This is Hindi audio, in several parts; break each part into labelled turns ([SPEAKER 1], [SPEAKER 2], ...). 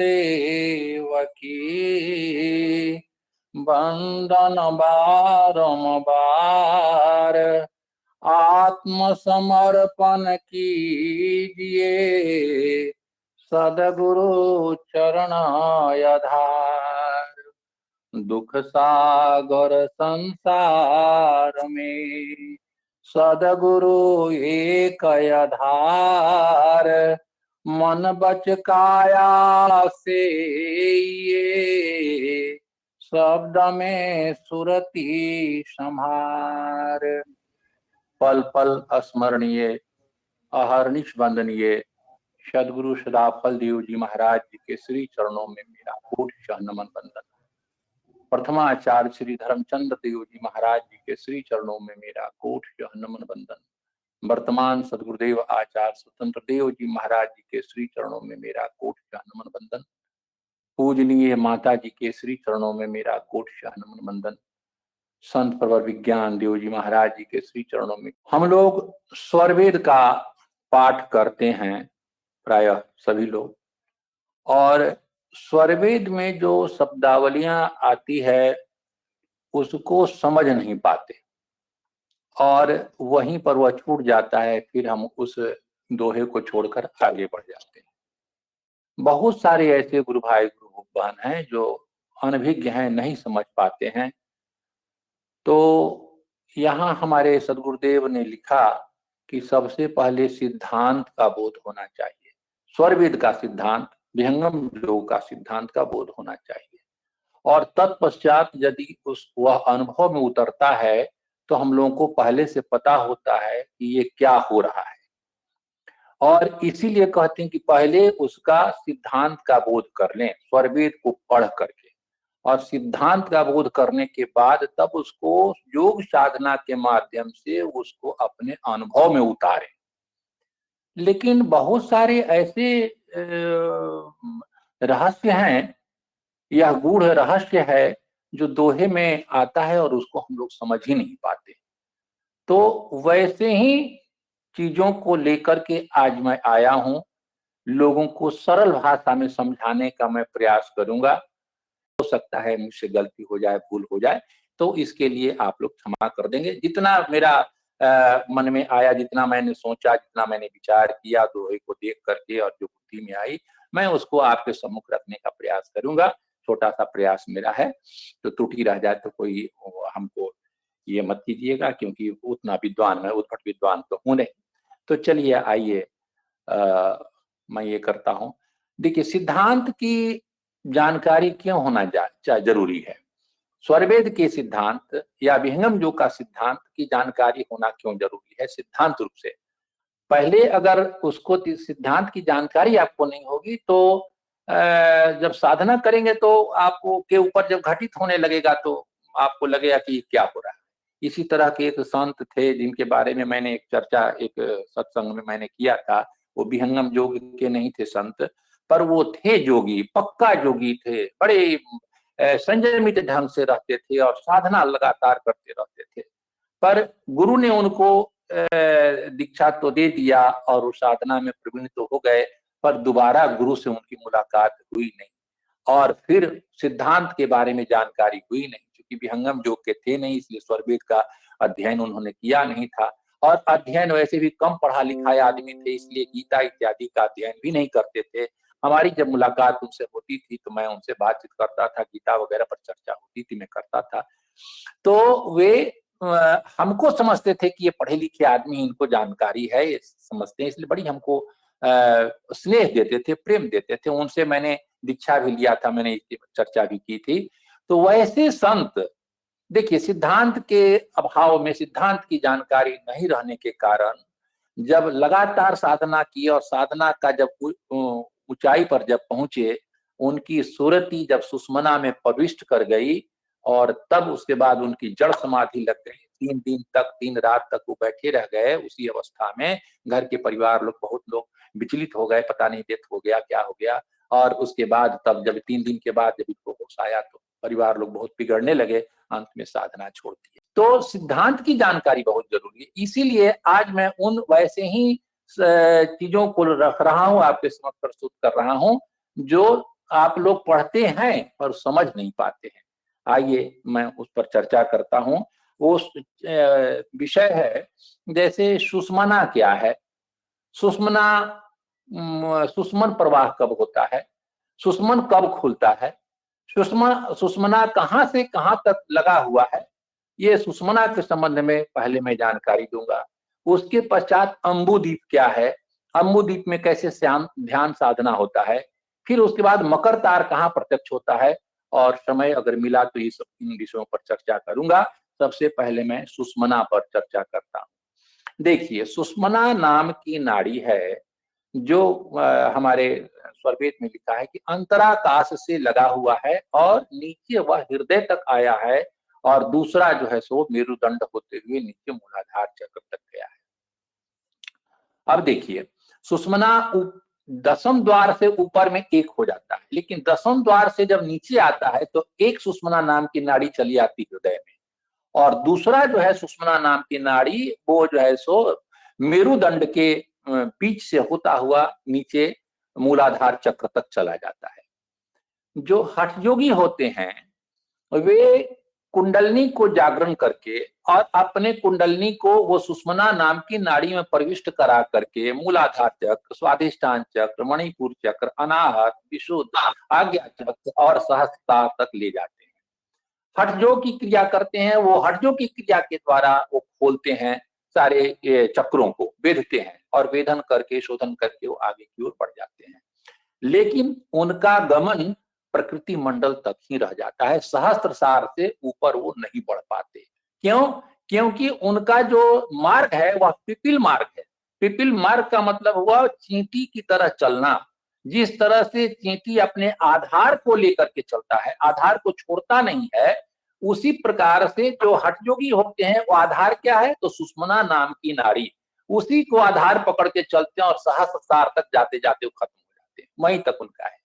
[SPEAKER 1] देवकी बंदन बारंबार आत्मसमर्पण कीजिए सदगुरु चरण आधार। दुख सागर संसार में सदगुरु एक आधार। मन बच काया से ये शब्द में सुरति संहार। पल पल स्मरणीय अहर्निश वंदनीय सदगुरु सदाफल देव जी महाराज जी के श्री चरणों में मेरा कोटि नमन वंदन। प्रथमाचार्य श्री धर्मचंद्र देव जी महाराज जी के श्री चरणों में मेरा कोटि नमन वंदन। वर्तमान सदगुरुदेव आचार्य स्वतंत्र देव जी महाराज जी के श्री चरणों में मेरा कोटि नमन वंदन। पूजनीय माता जी के श्री चरणों में मेरा कोटि नमन वंदन। संत प्रवर विज्ञान देव जी महाराज जी के श्री चरणों में। हम लोग स्वरवेद का पाठ करते हैं प्रायः सभी लोग, और स्वरवेद में जो शब्दावलियां आती है उसको समझ नहीं पाते और वहीं पर वह छूट जाता है। फिर हम उस दोहे को छोड़कर आगे बढ़ जाते हैं। बहुत सारे ऐसे गुरु भाई गुरु बहन हैं जो अनभिज्ञ हैं, नहीं समझ पाते हैं। तो यहाँ हमारे सदगुरुदेव ने लिखा कि सबसे पहले सिद्धांत का बोध होना चाहिए। स्वरवेद का सिद्धांत, विहंगम योग का सिद्धांत का बोध होना चाहिए, और तत्पश्चात यदि वह अनुभव में उतरता है तो हम लोगों को पहले से पता होता है कि ये क्या हो रहा है। और इसीलिए कहते हैं कि पहले उसका सिद्धांत का बोध कर लें, स्वरवेद को पढ़ करके, और सिद्धांत का बोध करने के बाद तब उसको योग साधना के माध्यम से उसको अपने अनुभव में उतारें। लेकिन बहुत सारे ऐसे रहस्य हैं, यह गूढ़ रहस्य है जो दोहे में आता है और उसको हम लोग समझ ही नहीं पाते। तो वैसे ही चीजों को लेकर के आज मैं आया हूं, लोगों को सरल भाषा में समझाने का मैं प्रयास करूंगा। हो सकता है मुझसे गलती हो जाए, भूल हो जाए, तो इसके लिए आप लोग क्षमा कर देंगे। जितना मेरा मन में आया, जितना मैंने सोचा, जितना मैंने विचार किया दोहे को देख करके और जो बुद्धि में आई, मैं उसको आपके सम्मुख रखने का प्रयास करूंगा। छोटा सा प्रयास मेरा है, तो त्रुटि रह जाए तो कोई हमको ये मत कीजिएगा, क्योंकि उतना विद्वान, मैं उद्भट विद्वान तो हूं नहीं। तो चलिए आइए, मैं ये करता हूं। देखिए, सिद्धांत की जानकारी क्यों होना जरूरी है। स्वरवेद के सिद्धांत या विहंगम योग का सिद्धांत की जानकारी होना क्यों जरूरी है सिद्धांत रूप से। पहले अगर उसको सिद्धांत की जानकारी आपको नहीं होगी तो जब साधना करेंगे तो आपको के ऊपर जब घटित होने लगेगा तो आपको लगेगा कि क्या हो रहा है। इसी तरह के एक संत थे जिनके बारे में मैंने एक चर्चा एक सत्संग में मैंने किया था। वो विहंगम योग के नहीं थे संत, पर वो थे योगी, पक्का योगी थे, बड़े संयमित ढंग से रहते थे और साधना लगातार करते रहते थे। पर गुरु ने उनको दीक्षा तो दे दिया और उस साधना में प्रवीण तो हो गए, पर दोबारा गुरु से उनकी मुलाकात हुई नहीं और फिर सिद्धांत के बारे में जानकारी हुई नहीं। क्योंकि विहंगम योग के थे नहीं, इसलिए स्वरवेद का अध्ययन उन्होंने किया नहीं था, और अध्ययन वैसे भी कम पढ़ा लिखा आदमी थे, इसलिए गीता इत्यादि का अध्ययन भी नहीं करते थे। हमारी जब मुलाकात उनसे होती थी तो मैं उनसे बातचीत करता था, गीता वगैरह पर चर्चा होती थी, मैं करता था। तो वे हमको समझते थे कि ये पढ़े लिखे आदमी, इनको जानकारी है, ये समझते हैं, इसलिए बड़ी हमको स्नेह देते थे, प्रेम देते थे। उनसे मैंने दीक्षा भी लिया था, मैंने इसकी चर्चा भी की थी। तो वैसे संत, देखिए, सिद्धांत के अभाव में, सिद्धांत की जानकारी नहीं रहने के कारण जब लगातार साधना की और साधना का जब ऊंचाई पर जब पहुंचे, उनकी सूरती जब सुषमना में प्रविष्ट कर गई और तब उसके बाद उनकी जड़ समाधि लग गई। 3 दिन तक, 3 रात तक वो बैठे रह गए। उसी अवस्था में घर के परिवार लोग, बहुत लोग विचलित हो गए, पता नहीं डेथ हो गया, क्या हो गया। और उसके बाद तब जब 3 दिन के बाद जब इनको होश आया तो परिवार लोग बहुत बिगड़ने लगे, अंत में साधना छोड़ दी। तो सिद्धांत की जानकारी बहुत जरूरी है। इसीलिए आज मैं उन वैसे ही चीजों को रख रहा हूं, आपके समक्ष प्रस्तुत कर रहा हूं जो आप लोग पढ़ते हैं पर समझ नहीं पाते हैं। आइए मैं उस पर चर्चा करता हूँ। वो विषय है, जैसे सुषुम्ना क्या है? सुषुम्ना सुषुम्न प्रवाह कब होता है? सुषुम्न कब खुलता है? सुषुम्ना कहाँ से कहाँ तक लगा हुआ है? ये सुषुम्ना के संबंध में पहले मैं जानकारी दूंगा। उसके पश्चात अम्बुदीप क्या है? अम्बुदीप में कैसे श्याम ध्यान साधना होता है? फिर उसके बाद मकर तार कहाँ प्रत्यक्ष होता है? और समय अगर मिला तो ये सब इन विषयों पर चर्चा करूंगा। सबसे पहले मैं सुषुम्ना पर चर्चा करता हूँ। देखिए, सुषुम्ना नाम की नाड़ी है जो हमारे स्वरवेद में लिखा है कि अंतराकाश से लगा हुआ है और नीचे वह हृदय तक आया है, और दूसरा जो है सो मेरुदंड होते हुए नीचे मूलाधार चक्र तक गया है। अब देखिए, सुषुम्ना दसम द्वार से ऊपर में एक हो जाता है, लेकिन दसम द्वार से जब नीचे आता है तो एक सुषुम्ना नाम की नाड़ी चली आती हृदय में, और दूसरा जो है सुषुम्ना नाम की नाड़ी वो जो है सो मेरुदंड के बीच से होता हुआ नीचे मूलाधार चक्र तक चला जाता है। जो हठ योगी होते हैं वे कुंडलनी को जागरण करके और अपने कुंडलनी को वो सुषुम्ना नाम की नाड़ी में प्रविष्ट करा करके मूलाधार चक्र, स्वाधिष्ठान चक्र, मणिपुर चक्र, अनाहत, विशुद्ध, आज्ञा चक्र और सहस्त्रता तक ले जाते हैं। हठ योग की क्रिया करते हैं, वो हठ योग की क्रिया के द्वारा वो खोलते हैं सारे चक्रों को, वेधते हैं और वेधन करके शोधन करके वो आगे की ओर बढ़ जाते हैं। लेकिन उनका गमन प्रकृति मंडल तक ही रह जाता है, सहस्त्रसार से ऊपर वो नहीं बढ़ पाते। क्यों? क्योंकि उनका जो मार्ग है वह पिपील मार्ग है। पिपील मार्ग का मतलब हुआ चींटी की तरह चलना। जिस तरह से चींटी अपने आधार को लेकर के चलता है, आधार को छोड़ता नहीं है, उसी प्रकार से जो हठयोगी होते हैं वो आधार क्या है? तो सुषुम्ना नाम की नाड़ी, उसी को आधार पकड़ के चलते हैं और सहस्त्रसार तक जाते जाते वो खत्म हो जाते हैं, वहीं तक उनका है।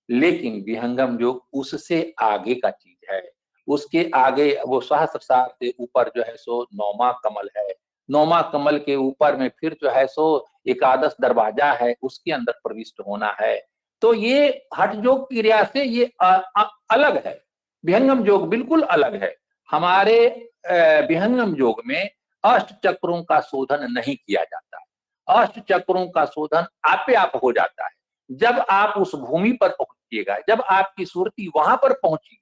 [SPEAKER 1] लेकिन विहंगम योग उससे आगे का चीज है। उसके आगे वो सहस्त्रसार से ऊपर जो है सो नौमा कमल है। नौमा कमल के ऊपर में फिर जो है सो एकादश दरवाजा है, उसके अंदर प्रविष्ट होना है। तो ये हठ योग क्रिया से ये अलग है। विहंगम योग बिल्कुल अलग है। हमारे विहंगम योग में अष्ट चक्रों का शोधन नहीं किया जाता है। अष्ट चक्रों का शोधन आपे आप हो जाता है जब आप उस भूमि पर पहुंचिएगा, जब आपकी सुरती वहां पर पहुंचेगी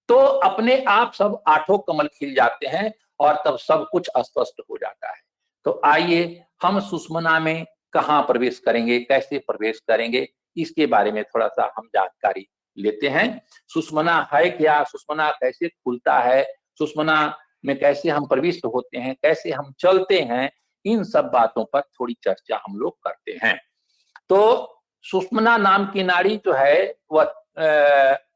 [SPEAKER 1] तो अपने आप सब आठों कमल खिल जाते हैं और तब सब कुछ स्पष्ट हो जाता है। तो आइए हम सुषुम्ना में कहाँ प्रवेश करेंगे, कैसे प्रवेश करेंगे, इसके बारे में थोड़ा सा हम जानकारी लेते हैं। सुषुम्ना है क्या? सुषुम्ना कैसे खुलता है? सुषुम्ना में कैसे हम प्रविष्ट होते हैं? कैसे हम चलते हैं? इन सब बातों पर थोड़ी चर्चा हम लोग करते हैं। तो सुषुम्ना नाम की नाड़ी जो है वह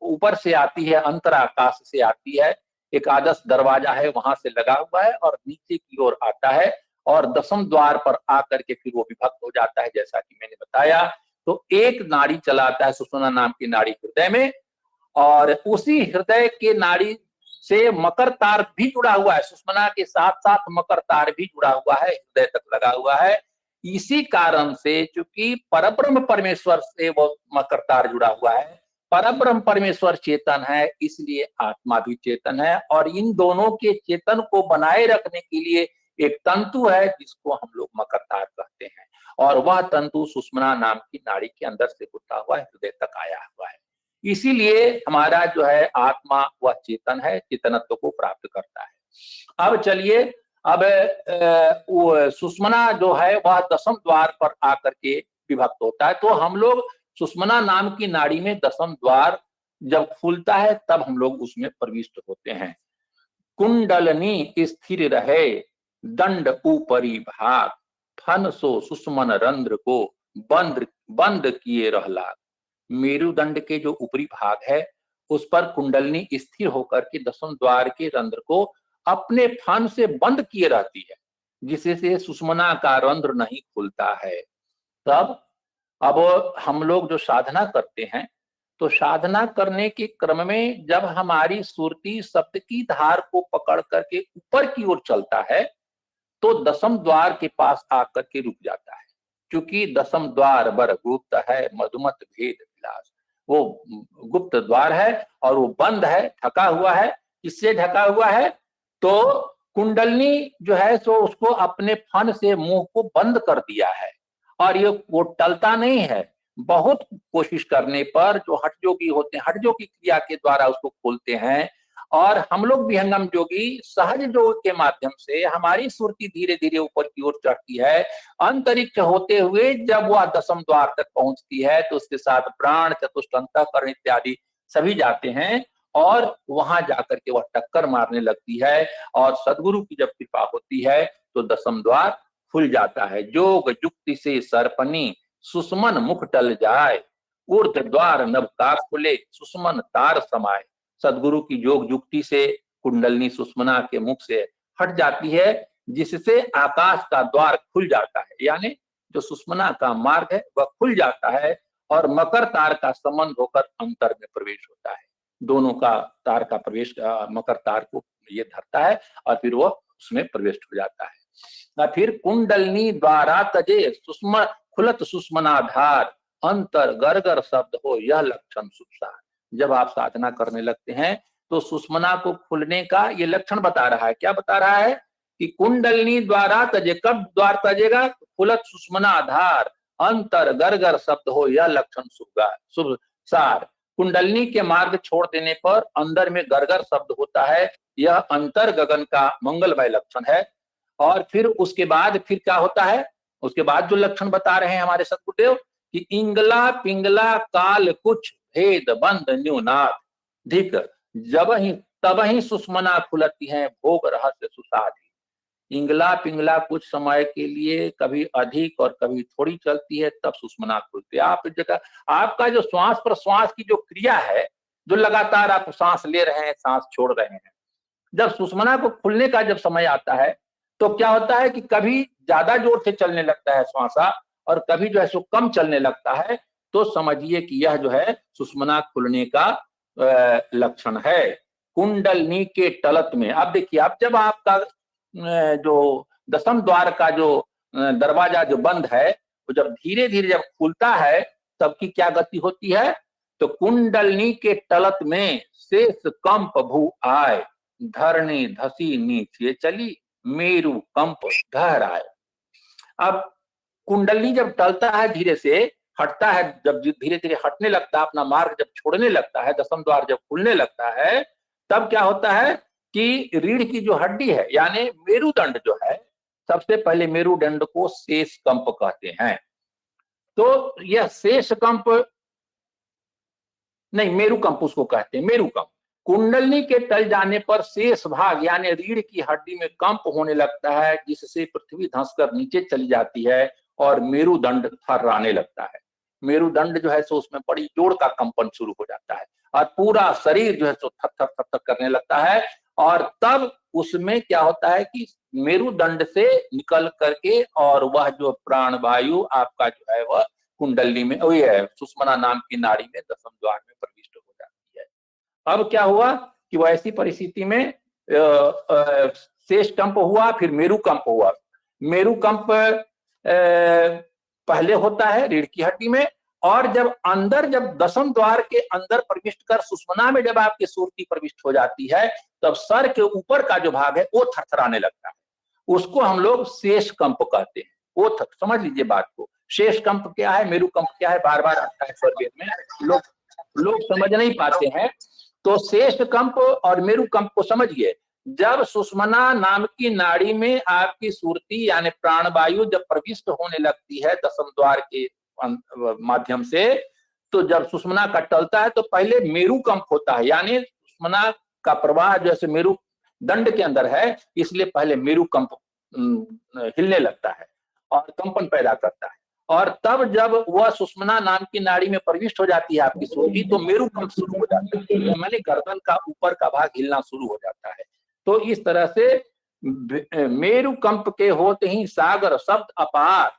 [SPEAKER 1] ऊपर से आती है, अंतराकाश से आती है, एकादश दरवाजा है वहां से लगा हुआ है और नीचे की ओर आता है और दसम द्वार पर आकर के फिर वो विभक्त हो जाता है, जैसा कि मैंने बताया। तो एक नाड़ी चलाता है सुषुम्ना नाम की नाड़ी हृदय में, और उसी हृदय के नाड़ी से मकर तार भी जुड़ा हुआ है। सुषुम्ना के साथ साथ मकर तार भी जुड़ा हुआ है, हृदय तक लगा हुआ है। इसी कारण से चूंकि परब्रह्म परमेश्वर से वो मकर तार जुड़ा हुआ है, परब्रह्म परमेश्वर चेतन है, इसलिए आत्मा भी चेतन है, और इन दोनों के चेतन को बनाए रखने के लिए एक तंतु है जिसको हम लोग मकर तार कहते हैं, और वह तंतु सुषुम्ना नाम की नाड़ी के अंदर से होता हुआ हृदय तक आया हुआ है। इसीलिए हमारा जो है आत्मा वह चेतन है, चेतनत्व को प्राप्त करता है। अब चलिए, अब सुषुम्ना जो है वह दसम द्वार पर आकर के विभक्त होता है। तो हम लोग सुषुम्ना नाम की नाड़ी में दसम द्वार जब खुलता है तब हम लोग उसमें प्रविष्ट होते हैं। कुंडलनी स्थिर रहे, दंड ऊपरी भाग, फन सो सुषुमन रंध्र को बंद बंद किए रहला। मेरुदंड के जो ऊपरी भाग है उस पर कुंडलनी स्थिर होकर के दसम द्वार के रंध्र को अपने फन से बंद किए रहती है, जिससे सुषुम्ना का रंध्र नहीं खुलता है। तब अब हम लोग जो साधना करते हैं, तो साधना करने के क्रम में जब हमारी सुरती शब्द की धार को पकड़ करके ऊपर की ओर चलता है तो दसम द्वार के पास आकर के रुक जाता है। क्योंकि दसम द्वार बर गुप्त है, मधुमत भेद विलास। वो गुप्त द्वार है और वो बंद है, ढका हुआ है। किससे ढका हुआ है? तो कुंडलनी जो है सो उसको अपने फन से मुंह को बंद कर दिया है और ये वो टलता नहीं है। बहुत कोशिश करने पर जो हठ जोगी होते हैं, हठ जोगी क्रिया के द्वारा उसको खोलते हैं। और हम लोग विहंगम जोगी सहज योग के माध्यम से हमारी सुरती धीरे धीरे ऊपर की ओर चढ़ती है। अंतरिक्ष होते हुए जब वह दसम द्वार तक पहुंचती है तो उसके साथ प्राण, चतुष्ट, अंतःकरण इत्यादि सभी जाते हैं और वहां जाकर के वह टक्कर मारने लगती है। और सदगुरु की जब कृपा होती है तो दसम द्वार खुल जाता है। जोग जुक्ति से सरपनी सुषमन मुख टल जाए, ऊर्ध द्वार नभ का खुले सुषमन तार समाये। सदगुरु की योग युक्ति से कुंडलनी सुषमना के मुख से हट जाती है, जिससे आकाश का द्वार खुल जाता है। यानी जो सुषमना का मार्ग है वह खुल जाता है और मकर तार का संबंध होकर अंतर में प्रवेश होता है। दोनों का तार का प्रवेश मकर तार को ये धरता है और फिर वो उसमें प्रवेश हो जाता है। फिर कुंडलनी द्वारा तजे सुषम खुलत सुषमनाधार, अंतर गरगर शब्द हो यह लक्षण सुसार। जब आप साधना करने लगते हैं तो सुषमना को खुलने का ये लक्षण बता रहा है। क्या बता रहा है? कि कुंडलनी द्वारा तजे, कब द्वार तजेगा? खुलत सुषमनाधार, अंतर गरगर शब्द हो यह लक्षण शुभ सार। कुंडलनी के मार्ग छोड़ देने पर अंदर में गरगर शब्द होता है, यह अंतर गगन का मंगलमय लक्षण है। और फिर उसके बाद फिर क्या होता है? उसके बाद जो लक्षण बता रहे हैं हमारे सदगुरुदेव कि इंगला पिंगला काल कुछ भेद बंद न्यूनाथ धिक, जब ही तब ही सुषमना खुलती है भोग रहस्य सुसाधी। इंगला पिंगला कुछ समय के लिए कभी अधिक और कभी थोड़ी चलती है, तब सुषमना खुलती है। आप जगह आपका जो श्वास प्रश्वास की जो क्रिया है, जो लगातार आप सांस ले रहे हैं, सांस छोड़ रहे हैं, जब सुषमना को खुलने का जब समय आता है तो क्या होता है कि कभी ज्यादा जोर से चलने लगता है श्वासा और कभी जो है सो कम चलने लगता है। तो समझिए कि यह जो है सुषमना खुलने का लक्षण है। कुंडलनी के तलत में, अब देखिए, अब जब आपका जो दसम द्वार का जो दरवाजा जो बंद है वो जब धीरे धीरे जब खुलता है तब की क्या गति होती है? तो कुंडलनी के तलत में शेष कंप भू आए, धरणी धसी नीचे चली, मेरु कंप गहराए। अब कुंडली जब टलता है, धीरे से हटता है, जब धीरे धीरे हटने लगता है, अपना मार्ग जब छोड़ने लगता है, दसम द्वार जब खुलने लगता है, तब क्या होता है कि रीढ़ की जो हड्डी है यानी मेरुदंड जो है, सबसे पहले मेरुदंड को शेष कंप कहते हैं। तो यह शेष कंप नहीं, मेरु कंप उसको कहते हैं, मेरु कंप। कुंडलनी के टल जाने पर शेष भाग यानी रीढ़ की हड्डी में कंप होने लगता है, जिससे पृथ्वी धंसकर नीचे चली जाती है और मेरुदंड थर्राने लगता है। मेरुदंड जो है सो उसमें बड़ी जोर का कंपन शुरू हो जाता है और पूरा शरीर जो है सो थर थर थर थर करने लगता है। और तब उसमें क्या होता है कि मेरुदंड से निकल करके और वह जो प्राण वायु आपका जो है वह कुंडली में, वही है सुषमना नाम की नाड़ी में दसम द्वार में प्रविष्ट हो जाती है। अब क्या हुआ कि वैसी परिस्थिति में शेष कंप हुआ, फिर मेरु कंप हुआ। मेरु कंप पहले होता है रीढ़ की हड्डी में, और जब अंदर, जब दसम द्वार के अंदर प्रविष्ट कर सुषमना में जब आपकी सुरती प्रविष्ट हो जाती है, तब सर के ऊपर का जो भाग है वो थरथराने लगता है। उसको हम लोग शेष कंप कहते हैं। वो समझ लीजिए बात को, शेष कंप क्या है, मेरु कंप क्या है, बार बार आता है स्वर वेद में, लोग समझ नहीं पाते हैं। तो शेष कंप और मेरु कंप को समझिए। जब सुषमना नाम की नाड़ी में आपकी सुरती यानी प्राणवायु जब प्रविष्ट होने लगती है दसम द्वार के माध्यम से, तो जब सुषमना का टलता है तो पहले मेरु कंप होता है, यानी सुषमना का प्रवाह जैसे मेरु दंड के अंदर है, इसलिए पहले मेरु कंप हिलने लगता है और कंपन पैदा करता है। और तब जब वह सुषमना नाम की नाड़ी में प्रविष्ट हो जाती है आपकी सुरती, तो मेरु कंप शुरू हो जाता है, मैंने गर्दन का ऊपर का भाग हिलना शुरू हो जाता है। तो इस तरह से मेरु कंप के होते ही सागर शब्द अपार,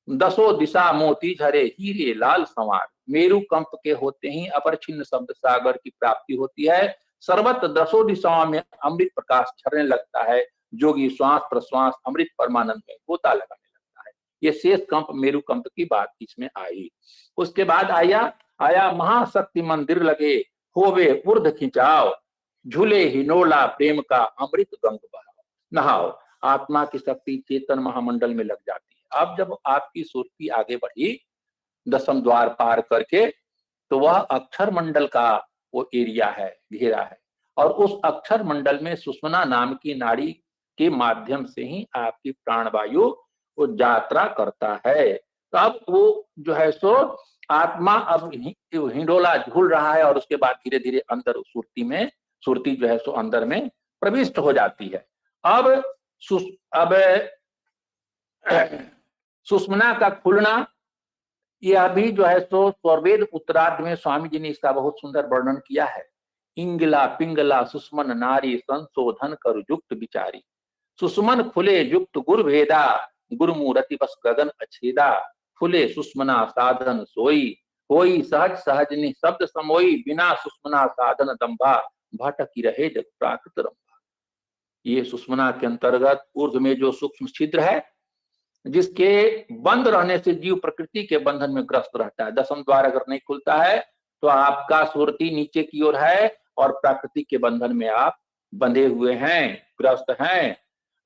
[SPEAKER 1] दसों दिशा मोती झरे हीरे लाल संवार। मेरु कंप के होते ही अपरिछिन्न शब्द सागर की प्राप्ति होती है, सर्वत्र दसों दिशाओं में अमृत प्रकाश झरने लगता है, जोगी श्वास प्रश्वास अमृत परमानंद में गोता लगाने लगता है। ये शेष कंप मेरु कंप की बात इसमें आई। उसके बाद आया आया महाशक्ति मंदिर लगे, होवे ऊर्ध खिंचाव, झूले हिनोला प्रेम का अमृत गंग बहाव। नहाओ। आत्मा की शक्ति चेतन महामंडल में लग जाती है। अब जब आपकी सुरती आगे बढ़ी, दसम द्वार पार करके, तो वह अक्षर मंडल का वो एरिया है, घेरा है, और उस अक्षर मंडल में सुषुम्ना नाम की नाड़ी के माध्यम से ही आपकी प्राणवायु वो यात्रा करता है। तो अब वो जो है सो आत्मा अब हिंडोला झूल रहा है, और उसके बाद धीरे धीरे अंदर सुरती जो है सो अंदर में प्रविष्ट हो जाती है। अब अब सुषुम्ना का खुलना, यह भी जो है सो स्वरवेद उत्तरार्ध में स्वामी जी ने इसका बहुत सुंदर वर्णन किया है। इंगला पिंगला सुषमन नारी संशोधन कर युक्त विचारी, सुषमन खुले युक्त गुरु भेदा, गुरुमूर्ति बस गगन अछेदा, खुले सुषमना साधन सोई, होई सहज सहज निशब्द समोई, बिना सुषमना साधन दंभा, भटकी रहे जग प्राकृत रंभा। ये सुषमना के अंतर्गत ऊर्ध्व में जो सूक्ष्म छिद्र है, जिसके बंद रहने से जीव प्रकृति के बंधन में ग्रस्त रहता है। दसम द्वार अगर नहीं खुलता है तो आपका सुरती नीचे की ओर है और प्रकृति के बंधन में आप बंधे हुए हैं, ग्रस्त हैं।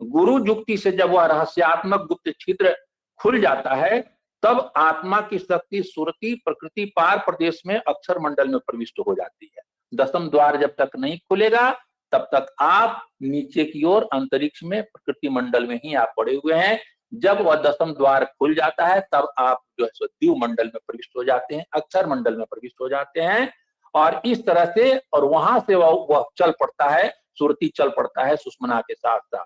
[SPEAKER 1] गुरु युक्ति से जब वह रहस्यात्मक गुप्त छिद्र खुल जाता है, तब आत्मा की शक्ति सुरती प्रकृति पार प्रदेश में अक्षर मंडल में प्रविष्ट हो जाती है। दसम द्वार जब तक नहीं खुलेगा, तब तक आप नीचे की ओर अंतरिक्ष में प्रकृति मंडल में ही आप पड़े हुए हैं। जब वह दसम द्वार खुल जाता है, तब आप जो है सो द्वीव मंडल में प्रविष्ट हो जाते हैं, अक्षर मंडल में प्रविष्ट हो जाते हैं। और इस तरह से, और वहां से वह चल पड़ता है, सुरती चल पड़ता है सुषुम्ना के साथ साथ।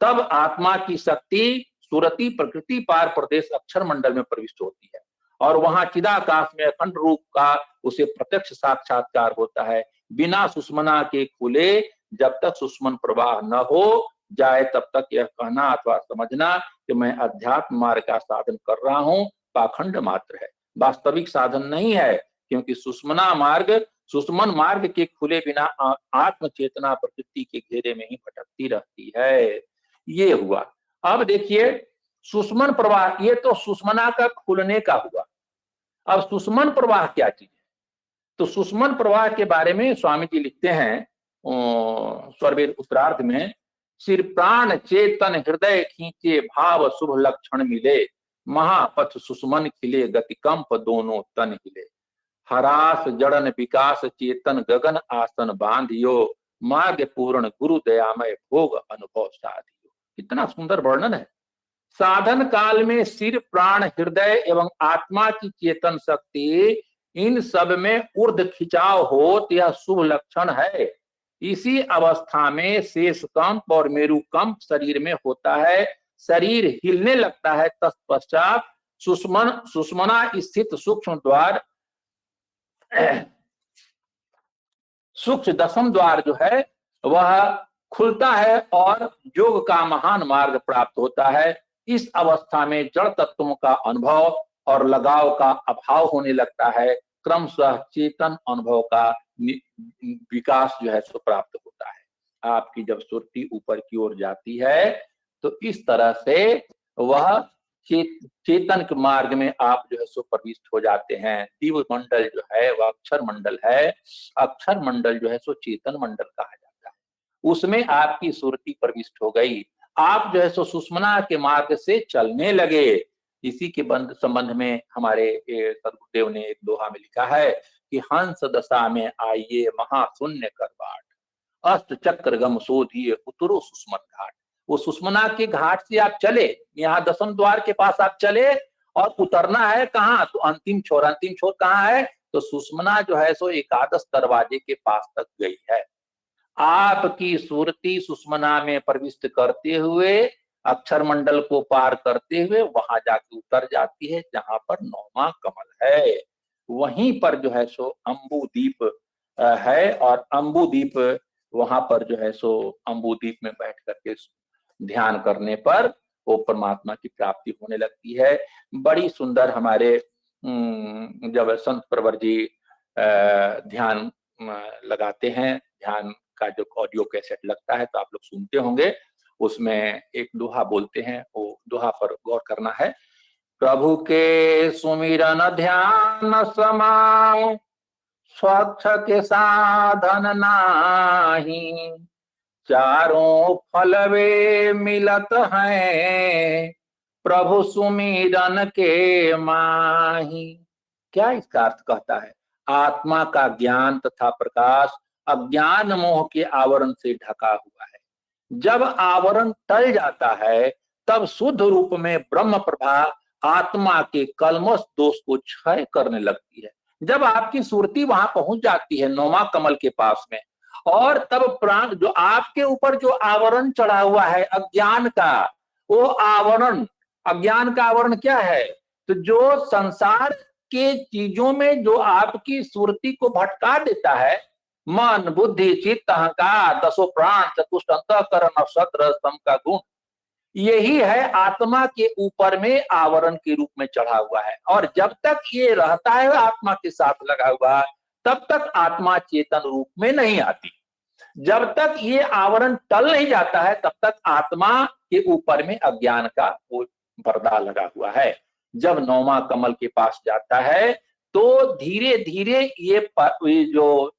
[SPEAKER 1] तब आत्मा की शक्ति सुरती प्रकृति पार प्रदेश अक्षर मंडल में प्रविष्ट होती है, और वहां चिदाकाश में अखंड रूप का उसे प्रत्यक्ष साक्षात्कार होता है। बिना सुषुम्ना के खुले जब तक सुषुम्न प्रवाह न हो जाए, तब तक यह कहना अथवा समझना कि मैं अध्यात्म मार्ग का साधन कर रहा हूं, पाखंड मात्र है, वास्तविक साधन नहीं है। क्योंकि सुषुम्न मार्ग के खुले बिना आत्म चेतना प्रकृति के घेरे में ही भटकती रहती है। ये हुआ। अब देखिए सुषुम्न प्रवाह, ये तो सुषुम्ना का खुलने का हुआ। अब सुषुम्न प्रवाह क्या चीज है? तो सुषुम्न प्रवाह के बारे में स्वामी जी लिखते हैं स्वरवेद उत्तरार्ध में, सिर प्राण चेतन हृदय खींचे भाव शुभ लक्षण मिले, महापथ सुषुम्न खिले गति कंप दोनों तन हिले, हरास जड़न विकास चेतन गगन आसन बांधियो, मार्ग पूर्ण गुरु दयामय भोग अनुभव साधियो। कितना सुंदर वर्णन है। साधन काल में सिर प्राण हृदय एवं आत्मा की चेतन शक्ति, इन सब में ऊर्ध्व खिंचाव हो, यह शुभ लक्षण है। इसी अवस्था में शेष कंप और मेरु कंप शरीर में होता है, शरीर हिलने लगता है। तत्पश्चात सुषुम्ना स्थित सूक्ष्म द्वार, सूक्ष्म दसम द्वार जो है वह खुलता है और योग का महान मार्ग प्राप्त होता है। इस अवस्था में जड़ तत्वों का अनुभव और लगाव का अभाव होने लगता है। क्रमशः चेतन अनुभव का विकास जो है सो प्राप्त होता है। आपकी जब सुरती ऊपर की ओर जाती है, तो इस तरह से वह चेतन के मार्ग में आप जो है सो प्रविष्ट हो जाते हैं। दिव्य मंडल जो है वह अक्षर मंडल है, अक्षर मंडल जो है सो चेतन मंडल कहा जाता है। उसमें आपकी सुरती प्रविष्ट हो गई, आप जो है सो सुषुम्ना के मार्ग से चलने लगे। इसी के संबंध में हमारे सदगुरुदेव ने एक दोहा में लिखा है कि हंस दशा में आइए महाशून्य कर बाट, अष्ट चक्र गम सोधिए उतरो सुषुम्न घाट। वो सुषुम्ना के घाट से आप चले, यहाँ दसम द्वार के पास आप चले, और उतरना है कहाँ? तो अंतिम छोर कहाँ है? तो सुषुम्ना जो है सो एकादश दरवाजे के पास तक गई है। आपकी सुरती सुषुम्ना में प्रविष्ट करते हुए, अक्षर मंडल को पार करते हुए वहां जाके उतर जाती है, जहां पर नौमा कमल है। वहीं पर जो है सो अम्बुदीप है, और अम्बुदीप वहां पर जो है सो अम्बुदीप में बैठ करके ध्यान करने पर वो परमात्मा की प्राप्ति होने लगती है। बड़ी सुंदर हमारे जब संत प्रवर जी ध्यान लगाते हैं, ध्यान का जो ऑडियो कैसेट लगता है तो आप लोग सुनते होंगे, उसमें एक दोहा बोलते हैं, वो दोहा पर गौर करना है प्रभु के सुमिरन ध्यान समाओ, स्वच्छ के साधन नाही, चारों फल वे मिलत हैं, प्रभु सुमिरन के माही। क्या इसका अर्थ कहता है? आत्मा का ज्ञान तथा प्रकाश अज्ञान मोह के आवरण से ढका हुआ है। जब आवरण टल जाता है तब शुद्ध रूप में ब्रह्म प्रभा आत्मा के कलमश दोष को क्षय करने लगती है। जब आपकी सुरती वहां पहुंच जाती है नौमा कमल के पास में, और तब प्राण जो आपके ऊपर जो आवरण चढ़ा हुआ है अज्ञान का, वो आवरण, अज्ञान का आवरण क्या है? तो जो संसार के चीजों में जो आपकी सुरती को भटका देता है, मन बुद्धि चित्त अहंकार दसों प्राण चतुष्ट अंतःकरण और सत स्तंभ का गुण, यही है आत्मा के ऊपर में आवरण के रूप में चढ़ा हुआ है। और जब तक ये रहता है आत्मा के साथ लगा हुआ, तब तक आत्मा चेतन रूप में नहीं आती। जब तक ये आवरण टल नहीं जाता है तब तक आत्मा के ऊपर में अज्ञान का वो पर्दा लगा हुआ है। जब नौमा कमल के पास जाता है तो धीरे धीरे ये जो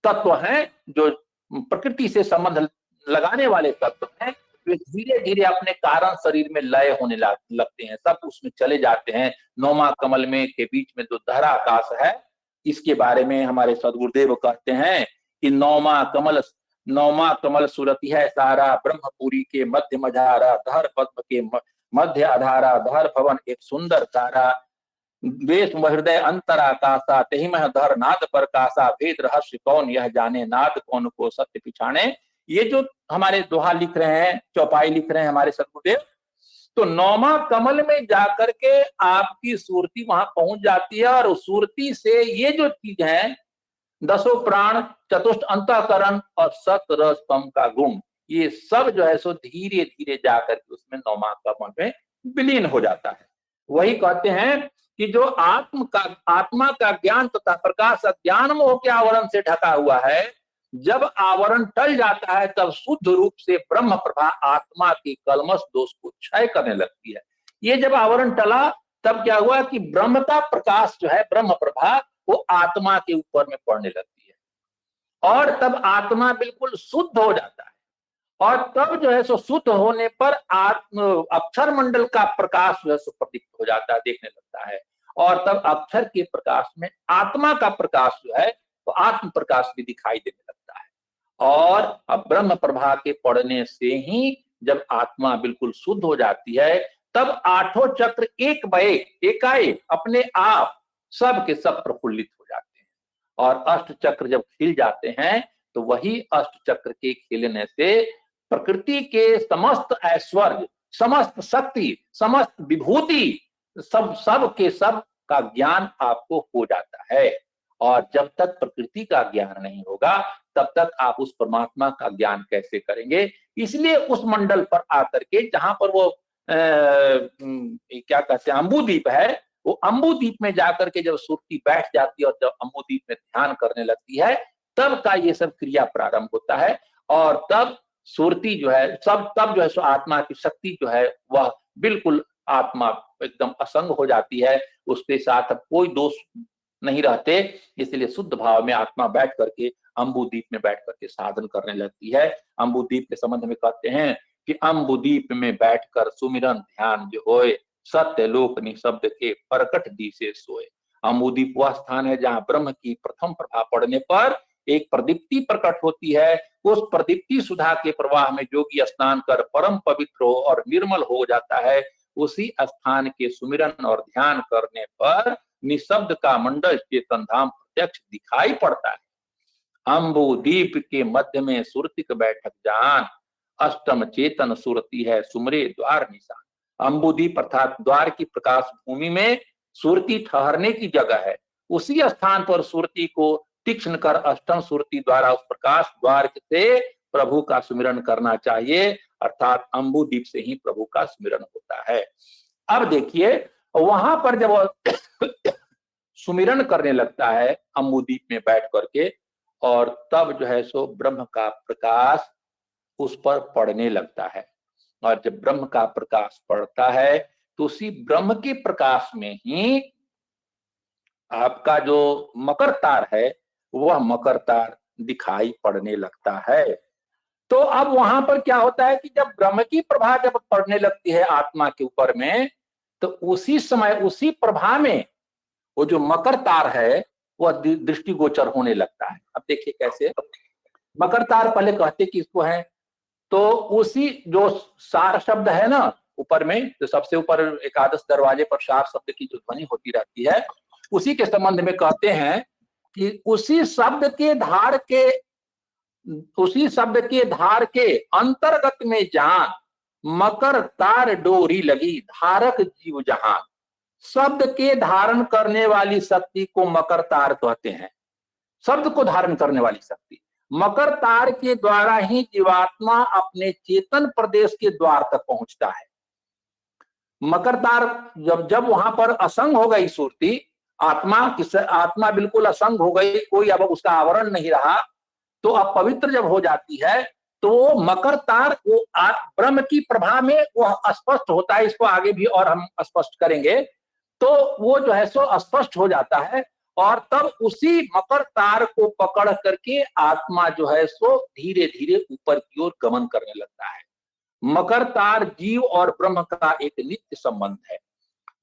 [SPEAKER 1] तत्व हैं, जो प्रकृति से संबंध लगाने वाले तत्व हैं, वे धीरे धीरे अपने कारण शरीर में लय होने लगते हैं, सब उसमें चले जाते हैं। नौमा कमल में के बीच में जो धरा आकाश है, इसके बारे में हमारे सदगुरुदेव कहते हैं कि नौमा कमल सुरति है सारा, ब्रह्मपुरी के मध्य मझारा, धर पद्म के मध्य अधारा, धर भवन एक सुंदर तारा, वेश हृदय अंतराकाशा, तेहि मह धर नाद प्रकाशा, भेद रहस्य कौन यह जाने, नाद कौन को सत्य पिछाने। ये जो हमारे दोहा लिख रहे हैं, चौपाई लिख रहे हैं हमारे सदगुरुदेव, तो नौमा कमल में जाकर के आपकी सुरती वहां पहुंच जाती है, और उस सुरती से ये जो चीज है दसों प्राण चतुष्ट अंतःकरण और सत रस तम का गुण, ये सब जो है सो धीरे धीरे जाकर के उसमें नौमा कमल में विलीन हो जाता है। वही कहते हैं कि जो आत्मा का ज्ञान तथा प्रकाश अज्ञान मोह के आवरण से ढका हुआ है, जब आवरण टल जाता है तब शुद्ध रूप से ब्रह्म प्रभा आत्मा के कलमश दोष को क्षय करने लगती है। ये जब आवरण टला तब क्या हुआ कि ब्रह्म का प्रकाश जो है, ब्रह्म प्रभा, वो आत्मा के ऊपर में पड़ने लगती है, और तब आत्मा बिल्कुल शुद्ध हो जाता है। और तब जो है सो शुद्ध होने पर अक्षर मंडल का प्रकाश जो है सो प्रदीप्त हो जाता है, देखने लगता है। और तब अक्षर के प्रकाश में आत्मा का प्रकाश जो है तो आत्म प्रकाश भी दिखाई देने लगता है। और अब ब्रह्म प्रभा के पड़ने से ही जब आत्मा बिल्कुल शुद्ध हो जाती है, तब आठों चक्र एक बये एकाएक अपने आप सब के सब प्रफुल्लित हो जाते हैं। और अष्ट चक्र जब खिल जाते हैं तो वही अष्ट चक्र के खिलने से प्रकृति के समस्त ऐश्वर्य, समस्त शक्ति, समस्त विभूति, सब के सब का ज्ञान आपको हो जाता है। और जब तक प्रकृति का ज्ञान नहीं होगा तब तक आप उस परमात्मा का ज्ञान कैसे करेंगे? इसलिए उस मंडल पर आकर के, जहां पर वो क्या कहते हैं अम्बुदीप है, वो अम्बुदीप में जाकर के जब सुरती बैठ जाती है और जब अम्बुदीप में ध्यान करने लगती है, तब का ये सब क्रिया प्रारंभ होता है। और तब सुरती जो है सब, तब जो है सो आत्मा की शक्ति जो है वह बिल्कुल आत्मा एकदम असंग हो जाती है, उसके साथ अब कोई दोष नहीं रहते। इसलिए शुद्ध भाव में आत्मा बैठ करके अम्बुदीप में बैठ करके साधन करने लगती है। अम्बुदीप के संबंध में कहते हैं कि अम्बुदीप में बैठकर सुमिरन ध्यान जो होए, सत्य लोक निशब्द के प्रकट दिशे सोए। अम्बुदीप वह स्थान है जहां ब्रह्म की प्रथम प्रभा पड़ने पर एक प्रदीप्ति प्रकट होती है। उस प्रदीप्ति सुधा के प्रवाह में योगी स्नान कर परम पवित्र हो और निर्मल हो जाता है। उसी स्थान के सुमिरन और ध्यान करने पर निशब्द का मंडल चेतन धाम प्रत्यक्ष दिखाई पड़ता है। अम्बुदीप के मध्य में सुरतिक बैठक जान, अष्टम चेतन सुरती है सुमरे द्वार निशान। अम्बुदीप अर्थात द्वार की प्रकाश भूमि में सुरती ठहरने की जगह है। उसी स्थान पर सुरती को तीक्ष्ण कर अष्टम सुरती द्वारा उस प्रकाश द्वार से प्रभु का सुमिरन करना चाहिए, अर्थात अम्बुदीप से ही प्रभु का सुमिरन होता है। अब देखिए वहां पर जब सुमिरन करने लगता है अम्बुदीप में बैठ करके, और तब जो है सो ब्रह्म का प्रकाश उस पर पड़ने लगता है। और जब ब्रह्म का प्रकाश पड़ता है तो उसी ब्रह्म के प्रकाश में ही आपका जो मकर तार है वह मकर तार दिखाई पड़ने लगता है। तो अब वहां पर क्या होता है कि जब ब्रह्म की प्रभा जब पड़ने लगती है आत्मा के ऊपर में, तो उसी समय उसी प्रभा में वो जो मकर तार है वह दृष्टिगोचर होने लगता है। अब देखिए कैसे मकर तार पहले कहते किसको है, तो उसी जो सार शब्द है ना ऊपर में, तो सबसे ऊपर एकादश दरवाजे पर सार शब्द की जो ध्वनि होती रहती है, उसी के संबंध में कहते हैं कि उसी शब्द के धार के अंतर्गत में जान, मकर तार डोरी लगी धारक जीव जहान। शब्द के धारण करने वाली शक्ति को मकर तार कहते हैं। शब्द को धारण करने वाली शक्ति मकर तार के द्वारा ही जीवात्मा अपने चेतन प्रदेश के द्वार तक पहुंचता है। मकर तार जब वहां पर असंग हो गई सुरती, आत्मा बिल्कुल असंग हो गई, कोई अब उसका आवरण नहीं रहा, तो अब पवित्र जब हो जाती है तो वो मकर तार वो ब्रह्म की प्रभा में वो स्पष्ट होता है। इसको आगे भी और हम स्पष्ट करेंगे। तो वो जो है सो स्पष्ट हो जाता है और तब उसी मकर तार को पकड़ करके आत्मा जो है सो धीरे धीरे ऊपर की ओर गमन करने लगता है। मकर तार जीव और ब्रह्म का एक नित्य संबंध है।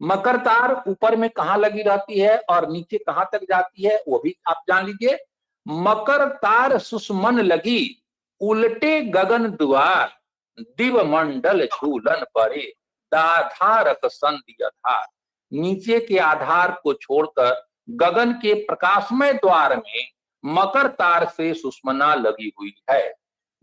[SPEAKER 1] मकर तार ऊपर में कहां लगी रहती है और नीचे कहां तक जाती है वो भी आप जान लीजिए। मकर तार सुषमन लगी उल्टे गगन द्वार, दिव मंडल झूलन परे दाधारक संधि आधार। नीचे के आधार को छोड़कर गगन के प्रकाशमय द्वार में मकर तार से सुषमना लगी हुई है।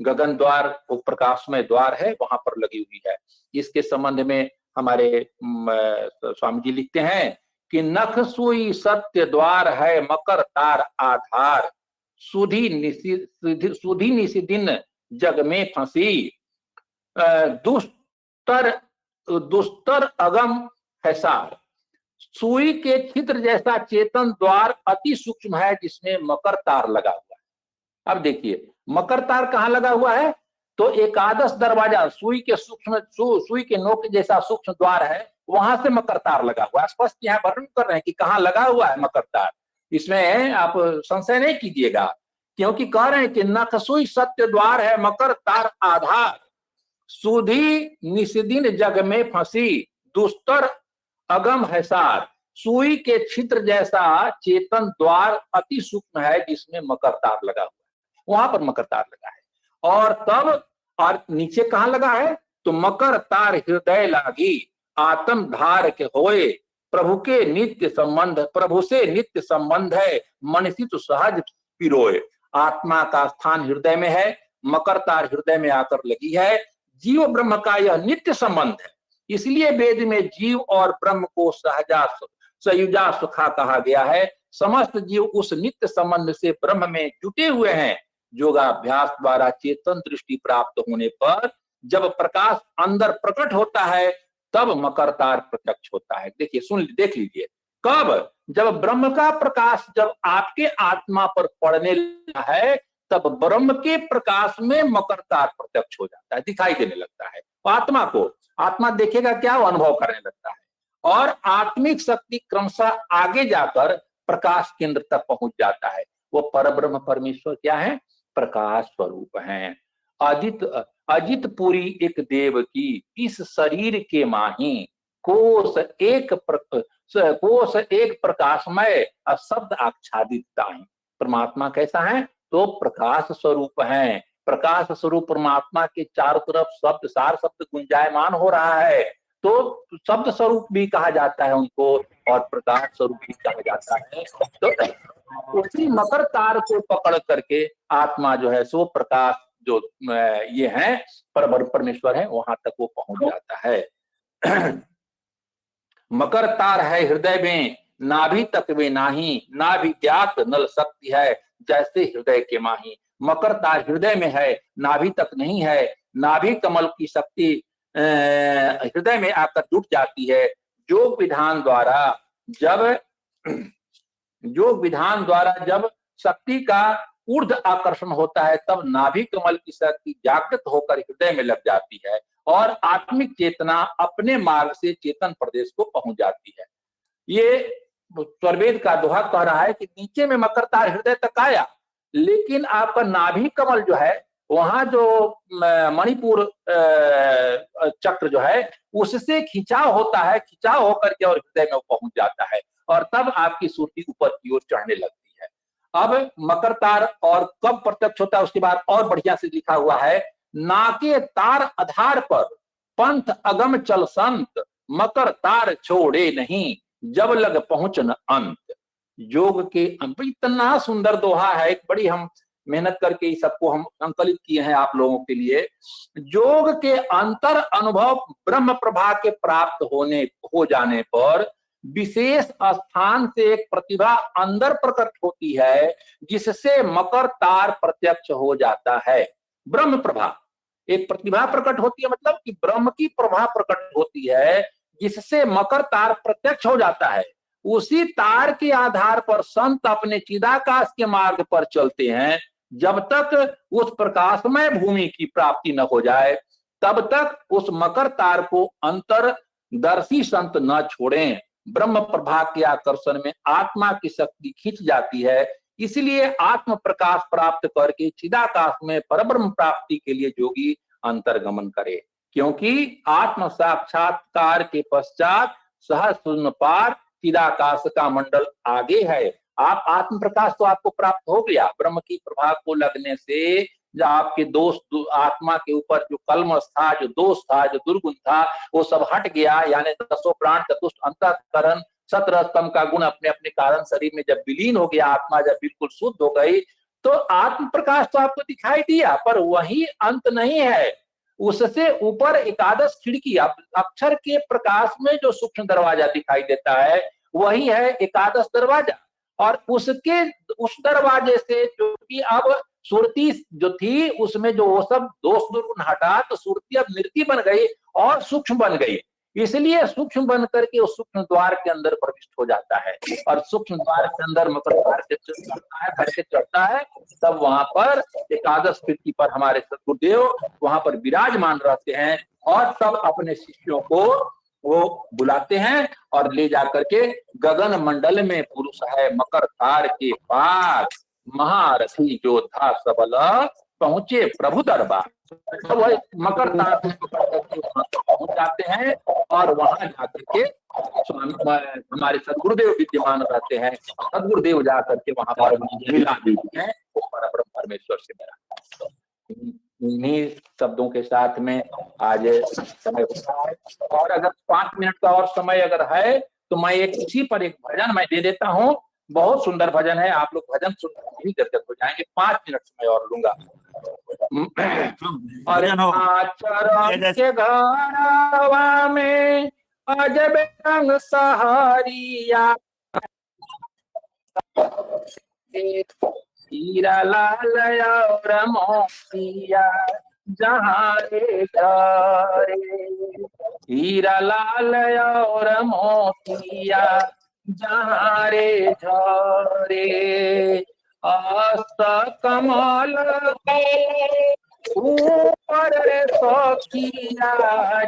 [SPEAKER 1] गगन द्वार वो प्रकाशमय द्वार है, वहां पर लगी हुई है। इसके संबंध में हमारे स्वामी जी लिखते हैं कि नख सुई सत्य द्वार है मकर तार आधार, सुधी निशी दिन जग में फंसी, दुस्तर अगम है सार। सुई के छिद्र जैसा चेतन द्वार अति सूक्ष्म है जिसमें मकर तार लगा हुआ है। अब देखिए मकर तार कहाँ लगा हुआ है, तो एकादश दरवाजा सुई के नोक जैसा सूक्ष्म द्वार है, वहां से मकर तार लगा हुआ है। स्पष्ट यहाँ वर्णन कर रहे हैं कि कहाँ लगा हुआ है मकर तार, इसमें आप संशय नहीं कीजिएगा, क्योंकि कह रहे हैं कि नखसुई सत्य द्वार है मकर तार आधार, सुधी निषदिन जग में फंसी, दुस्तर अगम है सार। सुई के छिद्र जैसा चेतन द्वार अति सूक्ष्म है जिसमें मकर तार लगा हुआ है, वहां पर मकर तार लगा है। और तब और नीचे कहां लगा है, तो मकर तार हृदय लागी आत्म धार के होए, प्रभु से नित्य संबंध है मनसी तो सहज पिरोए। आत्मा का स्थान हृदय में है, मकर तार हृदय में आकर लगी है। जीव ब्रह्म का यह नित्य संबंध है, इसलिए वेद में जीव और ब्रह्म को सयुजा सुखा कहा गया है। समस्त जीव उस नित्य संबंध से ब्रह्म में जुटे हुए हैं। योगाभ्यास द्वारा चेतन दृष्टि प्राप्त होने पर जब प्रकाश अंदर प्रकट होता है तब मकर तार प्रत्यक्ष होता है। देखिए देख लीजिए, कब, जब ब्रह्म का प्रकाश जब आपके आत्मा पर पड़ने लगता है तब ब्रह्म के प्रकाश में मकर तार प्रत्यक्ष हो जाता है, दिखाई देने लगता है। आत्मा देखेगा क्या, वो अनुभव करने लगता है और आत्मिक शक्ति क्रमशः आगे जाकर प्रकाश केंद्र तक पहुंच जाता है। वो परब्रह्म परमेश्वर क्या है, प्रकाश स्वरूप हैं। अजित पूरी एक देव की इस शरीर के माही, कोष एक प्रकाशमय शब्द आच्छादित ताहि। परमात्मा कैसा है, तो प्रकाश स्वरूप है। प्रकाश स्वरूप परमात्मा के चारों तरफ शब्द सार शब्द गुंजायमान हो रहा है, तो शब्द स्वरूप भी कहा जाता है उनको और प्रकाश स्वरूप भी कहा जाता है। तो उसी मकर तार को पकड़ करके आत्मा जो है सो प्रकाश जो ये है परमेश्वर है वहां तक वो पहुंच जाता है। मकर तार है हृदय में नाभि तक वे नाही, नाभि ज्ञात नल शक्ति है जैसे हृदय के माही। मकर तार हृदय में है, नाभि तक नहीं है। नाभि कमल की शक्ति हृदय में आकर जुट जाती है। योग विधान द्वारा जब शक्ति का ऊर्ध्व आकर्षण होता है तब नाभि कमल की शक्ति जागृत होकर हृदय में लग जाती है और आत्मिक चेतना अपने मार्ग से चेतन प्रदेश को पहुंच जाती है। ये स्वरवेद का दोहा कह रहा है कि नीचे में मकर तार हृदय तक आया, लेकिन आपका नाभि कमल जो है वहां जो मणिपुर चक्र जो है उससे खिंचाव होता है, खिंचाव होकर के और हृदय में पहुंच जाता है और तब आपकी सुरती ऊपर की ओर चढ़ने लगती है। अब मकर तार और कब प्रत्यक्ष होता है उसके बाद और बढ़िया से लिखा हुआ है, नाके तार आधार पर पंथ अगम चल संत, मकर तार छोड़े नहीं जब लग पहुंचन अंत। योग के इतना सुंदर दोहा है, बड़ी हम मेहनत करके इस सबको हम संकलित किए हैं आप लोगों के लिए। योग के अंतर अनुभव ब्रह्म प्रभा के प्राप्त हो जाने पर विशेष स्थान से एक प्रतिभा अंदर प्रकट होती है, जिससे मकर तार प्रत्यक्ष हो जाता है। ब्रह्म प्रभा एक प्रतिभा प्रकट होती है, मतलब कि ब्रह्म की प्रभा प्रकट होती है, जिससे मकर तार प्रत्यक्ष हो जाता है। उसी तार के आधार पर संत अपने चिदाकाश के मार्ग पर चलते हैं। जब तक उस प्रकाशमय भूमि की प्राप्ति न हो जाए तब तक उस मकर तार को अंतरदर्शी संत न छोड़ें। ब्रह्म प्रभा के आकर्षण में आत्मा की शक्ति खिंच जाती है, इसलिए आत्म प्रकाश प्राप्त करके चिदाकाश में परब्रह्म प्राप्ति के लिए योगी अंतर्गमन करे, क्योंकि आत्म साक्षात्कार के पश्चात सहज शून्य पार चिदाकाश का मंडल आगे है। आप आत्म प्रकाश तो आपको प्राप्त हो गया, ब्रह्म की प्रभा को लगने से जो आपके दोष आत्मा के ऊपर जो कलमश था, जो दोष था, जो दुर्गुण था, वो सब हट गया। यानी दसों प्राण चतुष्ट अंतःकरण 17 स्तंभ का गुण अपने अपने कारण शरीर में जब विलीन हो गया, आत्मा जब बिल्कुल शुद्ध हो गई, तो आत्म प्रकाश तो आपको दिखाई दिया, पर वही अंत नहीं है। उससे ऊपर एकादश खिड़की, अक्षर के प्रकाश में जो सूक्ष्म दरवाजा दिखाई देता है वही है एकादश दरवाजा। और उसके उस दरवाजे से जो कि अब सुरती जो थी उसमें जो वो सब दोष दुर्गुण हटा, तो सुरती अब निर्ति बन गई और सूक्ष्म बन गई, इसलिए सूक्ष्म बन करके उस सूक्ष्म द्वार के अंदर प्रविष्ट हो जाता है। और सूक्ष्म द्वार के अंदर मकर द्वार के चढ़ता है, तब वहां पर एकादश खिड़की पर हमारे सदगुरुदेव वहां पर विराजमान रहते हैं और तब अपने शिष्यों को वो बुलाते हैं और ले जाकर के गगन मंडल में पुरुष है मकर तार के पार, महारथी योद्धा सबल पहुंचे प्रभु दरबार। तो वह मकर तार पहुंच जाते हैं और वहां जाकर के हमारे सदगुरुदेव विद्यमान रहते हैं। सदगुरुदेव जाकर के वहां पर मिला देते हैं परब्रह्म परमेश्वर से मेरा। इन्हीं शब्दों के साथ में आज समय होता है, और अगर 5 मिनट का और समय अगर है तो मैं इसी पर एक भजन मैं दे देता हूँ। बहुत सुंदर भजन है, आप लोग भजन सुनकर ही गदगद हो जाएंगे। 5 मिनट समय और लूंगा। और आचरण के घरवा में अजब रंग सहारिया, हीरा लाल और मोतिया जहाँ रे घरे, हीरा लाल और मोतिया जहाँ रे झरे, अस्त कमल के ऊपर रे सखिया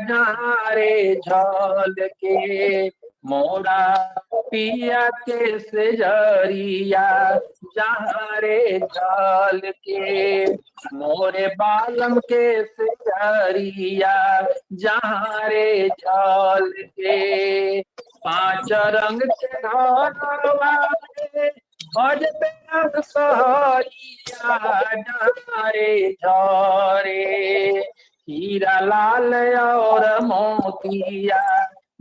[SPEAKER 1] जहाँ रे झल के, मोरा पिया के सेजरिया जहाँ रे झल के, मोरे बालम के सेजरिया जहाँ रे झल के, 5 रंग के घरवा में अजब रंग सहारिया जहाँ रे झरे, हीरा लाल और मोतिया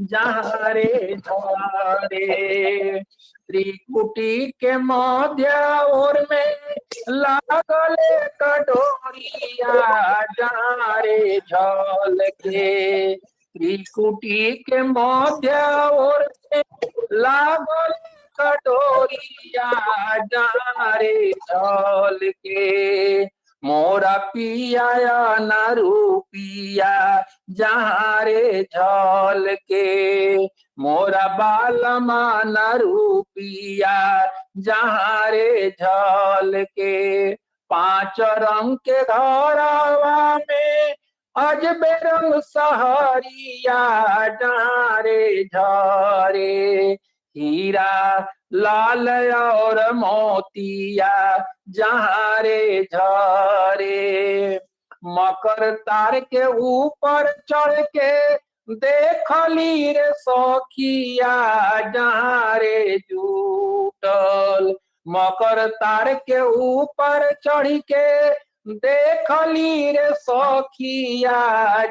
[SPEAKER 1] जहाँ रे झरे, त्रिकुटी के मध्य ओर में लागल कटोरिया जहाँ रे झल के, त्रिकुटी के मध्य ओर में लागल कटोरिया जहाँ रे झल के, मोरा पिया न रूपिया जहाँ रे झल के, मोरा बालमा न रूपिया जहाँ रे झल के, 5 रंग के घरवा में आज बेरंग सहरिया जहाँ रे झरे हीरा लाल और मोतिया जहाँ रे झरे। मकर तार के ऊपर चढ़ के देखली रे सखिया जहाँ रे जुटल। मकर तार के ऊपर चढ़ के देखली रे सखिया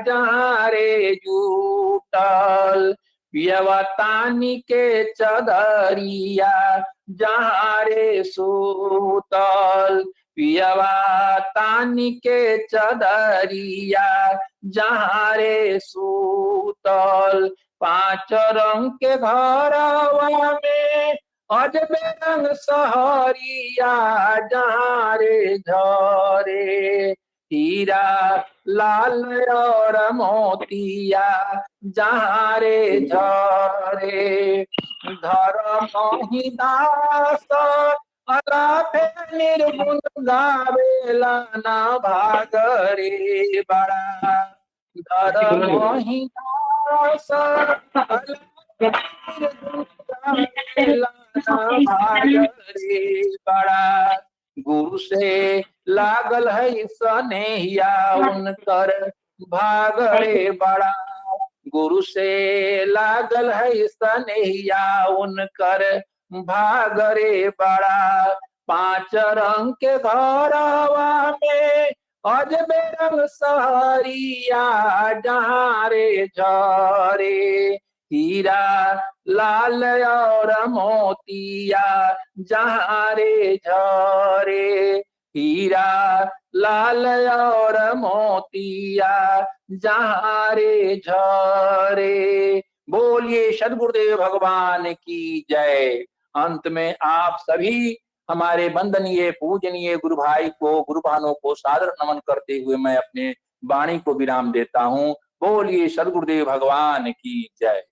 [SPEAKER 1] जहाँ रे जुटल। पियवा तानी के चदरिया जहाँ रे सुतल। पियवा तानी के चदरिया जहाँ रे सुतल। पांच रंग के घरवा में अजबे रंग सहरिया जहाँ रे झरे हीरा लाल और मोतिया जहाँ रे झरे। धर्म ही दास अलापे निर्गुण गावेला ना भागरे बड़ा। धर्म ही दास अलापे निर्गुण गावेला ना भागरे बड़ा। गुरु से लागल है सनेहिया उनकर भागरे बड़ा। गुरु से लागल है सनेहिया उनकर भागरे बड़ा। पांच रंग के घरवा में अजबे रंग सहरिया जहाँ रे झरे हीरा लाल और मोतिया जहाँ रे झरे हीरा लाल और मोतिया जहाँ रे झरे। बोलिए सद्गुरुदेव भगवान की जय। अंत में आप सभी हमारे वंदनीय पूजनीय गुरु भाई को, गुरु बहनों को सादर नमन करते हुए मैं अपने वाणी को विराम देता हूँ। बोलिए सद्गुरुदेव भगवान की जय।